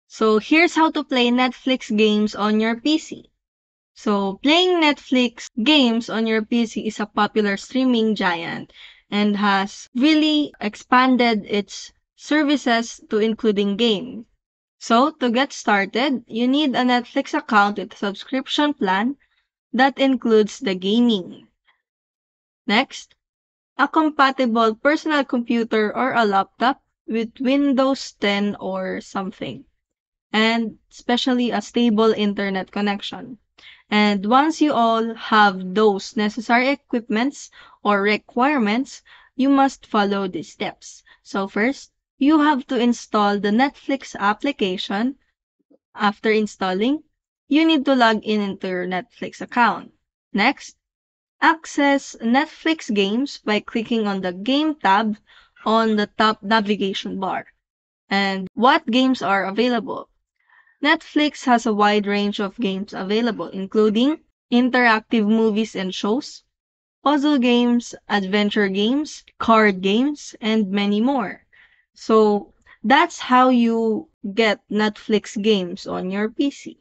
So here's how to play Netflix games on your PC. So playing Netflix games on your PC is a popular streaming giant and has really expanded its services to including games. So to get started, you need a Netflix account with a subscription plan that includes the gaming. Next, a compatible personal computer or a laptop with Windows 10 or something, and especially a stable internet connection. And once you all have those necessary equipments or requirements, you must follow these steps. So first, you have to install the Netflix application. After installing, you need to log in into your Netflix account. Next, access Netflix games by clicking on the Game tab on the top navigation bar. And what games are available? Netflix has a wide range of games available, including interactive movies and shows, puzzle games, adventure games, card games, and many more. So that's how you get Netflix games on your PC.